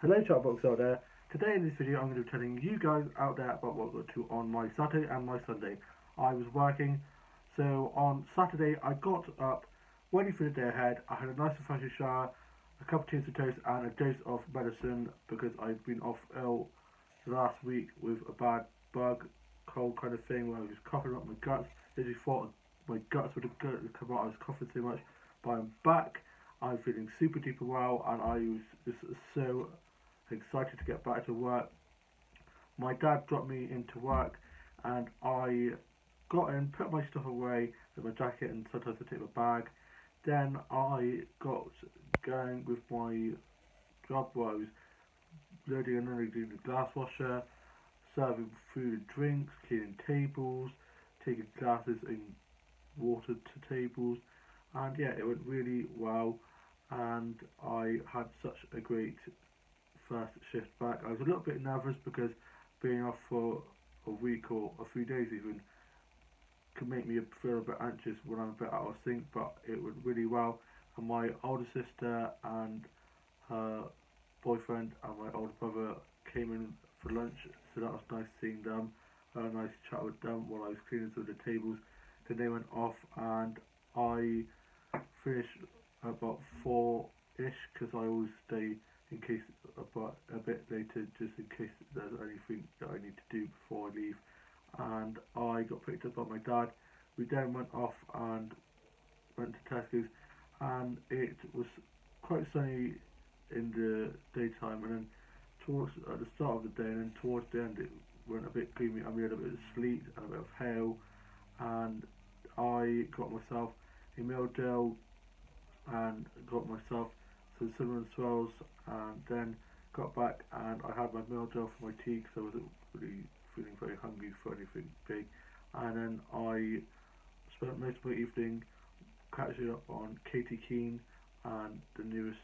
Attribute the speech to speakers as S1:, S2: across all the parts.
S1: Hello chatbox out there. Today in this video I'm going to be telling you guys out there about what I got to on my Saturday and my Sunday. I was working, so on Saturday I got up, ready for the day ahead. I had a nice refreshing shower, a cup of tea and toast and a dose of medicine because I've been off ill the last week with a bad bug, cold kind of thing where I was coughing up my guts. Literally thought my guts would come out, I was coughing too much, but I'm back. I'm feeling super duper well and I was just so excited to get back to work. My dad dropped me into work and I got in, put my stuff away with my jacket and sometimes I take my bag. Then I got going with my job where I was loading and unloading the glass washer, serving food and drinks, cleaning tables, taking glasses and water to tables. And yeah, it went really well and I had such a great first shift back. I was a little bit nervous because being off for a week or a few days even can make me feel a bit anxious when I'm a bit out of sync, but it went really well. And my older sister and her boyfriend and my older brother came in for lunch, so that was nice seeing them. I had a nice chat with them while I was cleaning some of the tables. Then they went off and I finished about 4-ish because I always stay in case about a bit later just in case there's anything that I need to do before I leave. And I got picked up by my dad. We then went off and went to Tesco's, and it was quite sunny in the daytime, and then towards at the start of the day, and then towards the end it went a bit gloomy, and we had a bit of sleet and a bit of hail, and I got myself a meal deal and got myself some cinnamon swirls, and then got back and I had my meal deal for my tea because I wasn't really feeling very hungry for anything big, and then I spent most of my evening catching up on Katie Keene and the newest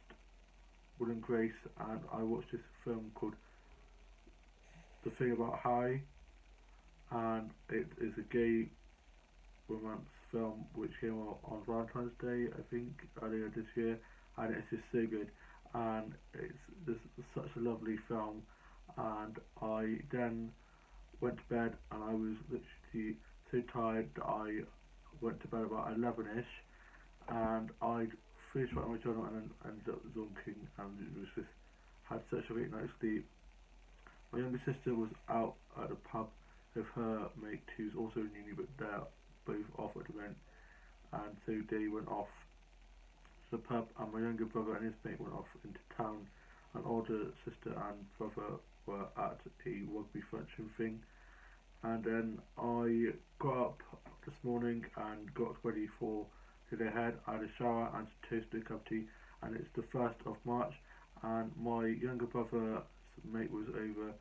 S1: Will and Grace, and I watched this film called The Thing About Harry, and it is a gay romance film which came out on Valentine's Day, I think, earlier this year, and it's just so good. And it's this such a lovely film. And I then went to bed, and I was literally so tired that I went to bed about 11ish, and I finished writing my journal and then ended up zonking, and it was just had such a great night's sleep. My younger sister was out at a pub with her mate who's also in uni, but they're both off at the moment, and so they went off to the pub, and my younger brother and his mate went off into town. An older sister and brother were at a rugby function thing, and then I got up this morning and got ready for the day ahead. I had a shower and some toast and a cup of tea, and it's the 1st of March, and my younger brother's mate was over,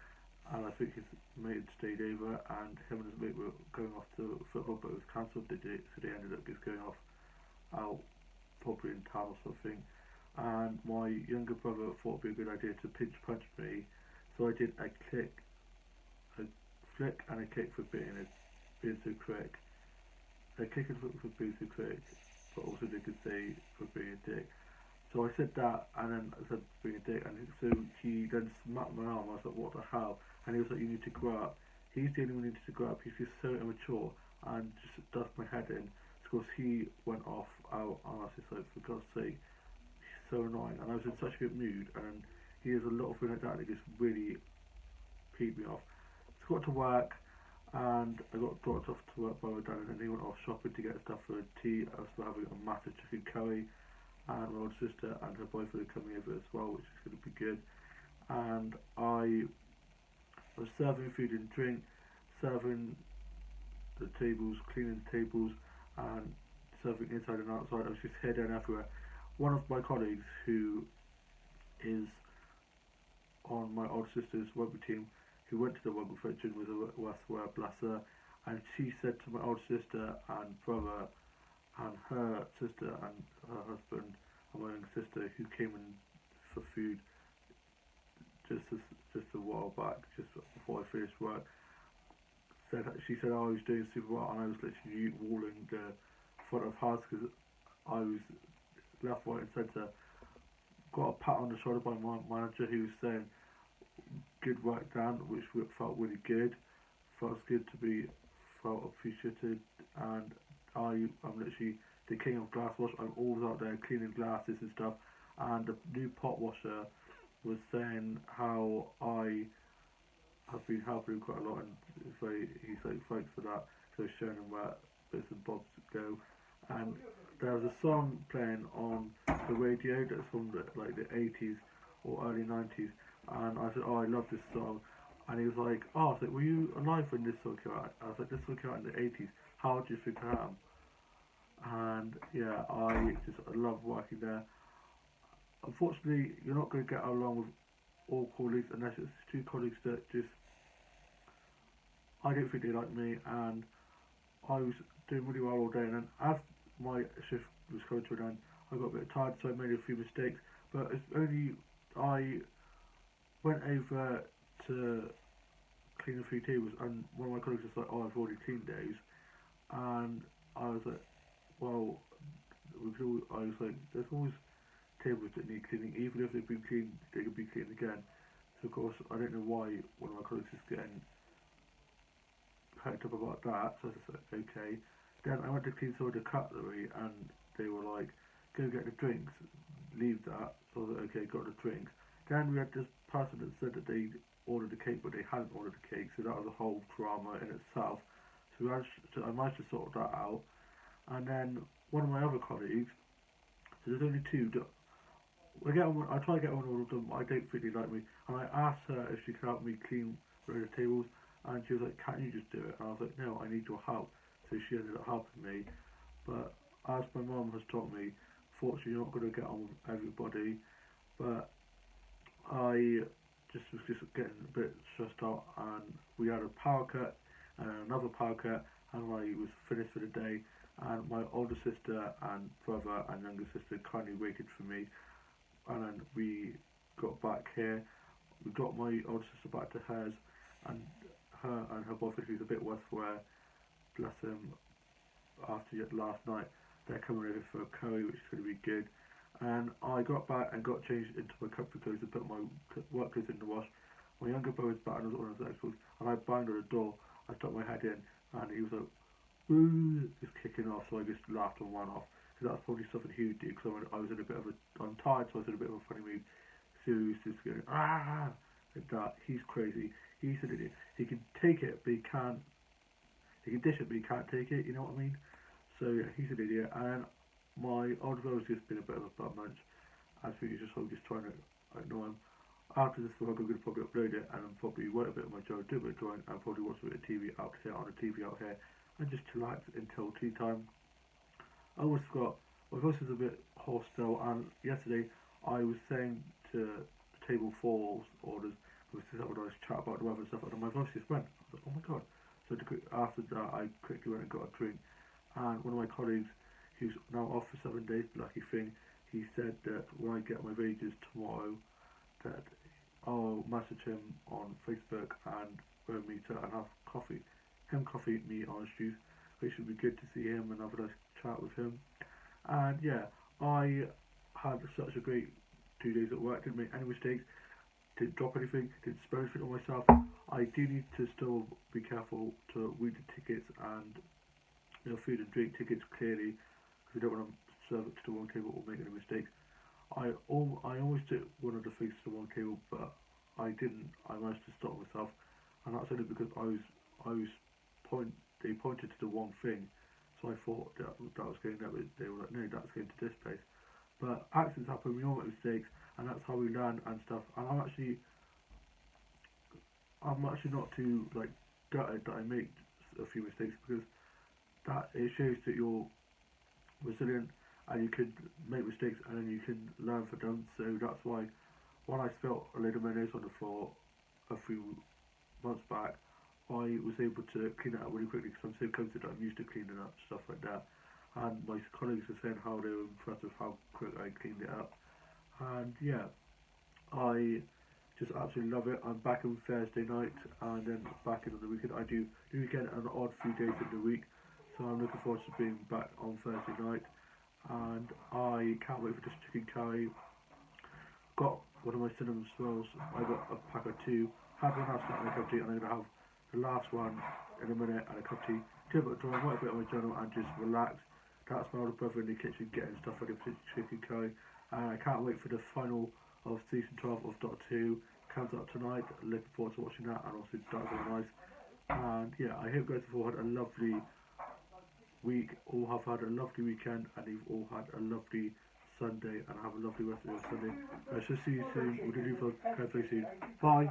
S1: and I think his mate had stayed over, and him and his mate were going off to football, but it was cancelled, so they ended up just going off out, probably in town or something. And my younger brother thought it'd be a good idea to pinch punch me, so I did a flick and a kick for being so quick. A kick and flick for being so quick, but also they could say for being a dick. So I said that, and then I said being a dick, and so he then smacked my arm. I was like, what the hell? And he was like, you need to grow up. He's the only one who needs to grow up. He's just so immature and just does my head in. Of course, he went off out, and I was just like, for God's sake, he's so annoying. And I was in such a good mood, and he has a lot of things like that that just really peed me off. So I got to work, and I got dropped off to work by my dad, and then he went off shopping to get stuff for tea. I was still having a massive chicken curry, and my older sister and her boyfriend are coming over as well, which is going to be good. And I was serving food and drink, serving the tables, cleaning the tables, and serving inside and outside. I was just here, there, and everywhere. One of my colleagues, who is on my older sister's rugby team, who went to the rugby function, was a Westware, bless her, and she said to my older sister and brother and her sister and her husband and my younger sister, who came in for food just as, just a while back, just before I finished work, she said, oh, I was doing super well, and I was literally walling the front of house because I was left, right, and centre got a pat on the shoulder by my manager who was saying, "Good work, Dan," which felt really good. Felt good to be felt appreciated, and I'm literally the king of glass wash. I'm always out there cleaning glasses and stuff. And the new pot washer was saying how I have been helping him quite a lot, and he's like thanks for that. So showing him where bits and bobs go. And there was a song playing on the radio that's from like the 80s or early 90s, and I said, "Oh, I love this song." And he was like, "Oh," I was like, "Were you alive when this song came out?" I was like, "This song came out in the 80s. How do you think I am?" And yeah, I just love working there. Unfortunately, you're not going to get along with all colleagues unless it's two colleagues that just I don't think they like me, and I was doing really well all day. And then as my shift was coming to an end, I got a bit tired, so I made a few mistakes. But it's only I went over to clean a few tables, and one of my colleagues was like, "Oh, I've already cleaned those," and I was like, "Well, I was like, there's always tables that need cleaning, even if they've been cleaned, they could be cleaned again." So of course, I don't know why one of my colleagues is getting hyped up about that. So I just said, "Okay." Then I went to clean some of the cutlery, and they were like, "Go get the drinks, leave that." So I was like, "Okay, got the drinks." Then we had this person that said that they ordered the cake, but they hadn't ordered the cake, so that was a whole drama in itself. So I managed to sort that out. And then one of my other colleagues, so there's only two. I try to get on all of them. I don't think they like me, and I asked her if she could help me clean the tables, and she was like, "Can't you just do it?" And I was like, "No, I need your help." So she ended up helping me. But as my mum has taught me, fortunately you're not going to get on with everybody. But I was just getting a bit stressed out, and we had a power cut and another power cut, and I was finished for the day. And my older sister and brother and younger sister kindly waited for me, and then we got back here. We got my older sister back to hers, and her boyfriend, who's a bit worse for wear, bless him, after last night. They're coming over for a curry, which is going to be good. And I got back and got changed into my comfy clothes and put my work clothes in the wash. My younger brother's back and was on his Xbox, and I banged on the door. I stuck my head in, and he was like, "Woo!" just kicking off. So I just laughed and ran off. Because that's probably something he would do. Because I was in a bit of a, I'm tired, so I was in a bit of a funny mood. So he was just going like that. He's crazy. He's an idiot. He can take it, but he can't. He can dish it, but he can't take it. You know what I mean? So yeah, he's an idiot. And my older brother's just been a bit of a bum munch. I think he's just sort of just trying to ignore him. After this vlog, I'm going to probably upload it, and I'm probably work a bit of my job, do a bit of drawing, and probably watch a bit of TV out here on the TV out here, and just chillax until tea time. I always forgot. My voice is a bit hoarse still, and yesterday I was saying to the table four's orders, we was just having a nice chat about the weather and stuff, and my voice just went. I was like, "Oh my god!" So after that, I quickly went and got a drink, and one of my colleagues, who's now off for 7 days, lucky thing, he said that when I get my wages tomorrow, that I'll message him on Facebook and we'll meet up and have coffee. Him coffee, me orange juice, which would be good to see him and have a nice chat with him. And yeah, I had such a great 2 days at work, didn't make any mistakes, didn't drop anything, didn't spill anything on myself. I do need to still be careful to read the tickets and food and drink tickets clearly, because we don't want to serve it to the wrong table or make any mistakes. I almost took one of the things to the wrong table, but I didn't. I managed to stop myself, and that's only because I was point. They pointed to the wrong thing, so I thought that was going that way. They were like, "No, that's going to this place." But accidents happen. We all make mistakes, and that's how we learn and stuff. And I'm actually not too like gutted that I make a few mistakes, because that it shows that you're resilient, and you can make mistakes and then you can learn from them. So that's why when I spilled a load of mayonnaise on the floor a few months back, I was able to clean it up really quickly, because I'm so confident I'm used to cleaning up stuff like that. And my colleagues were saying how they were impressed with how quick I cleaned it up. And yeah, I just absolutely love it. I'm back on Thursday night, and then back in on the weekend. I do get an odd few days in the week, so I'm looking forward to being back on Thursday night. And I can't wait for this chicken curry. got one of my cinnamon swirls. I got a pack of 2. Had one last night and a cup of tea, and I'm going to have the last one in a minute and a cup of tea. Tip at the write a bit on my journal and just relax. That's my older brother in the kitchen getting stuff ready for chicken curry. And I can't wait for the final of season 12 of Doctor Who. Comes out tonight. Looking forward to watching that, and also that's very nice. And yeah, I hope you guys have all had a lovely week, all have had a lovely weekend, and you've all had a lovely Sunday, and have a lovely rest of your Sunday. I shall see you soon with a new vlog very soon. Bye!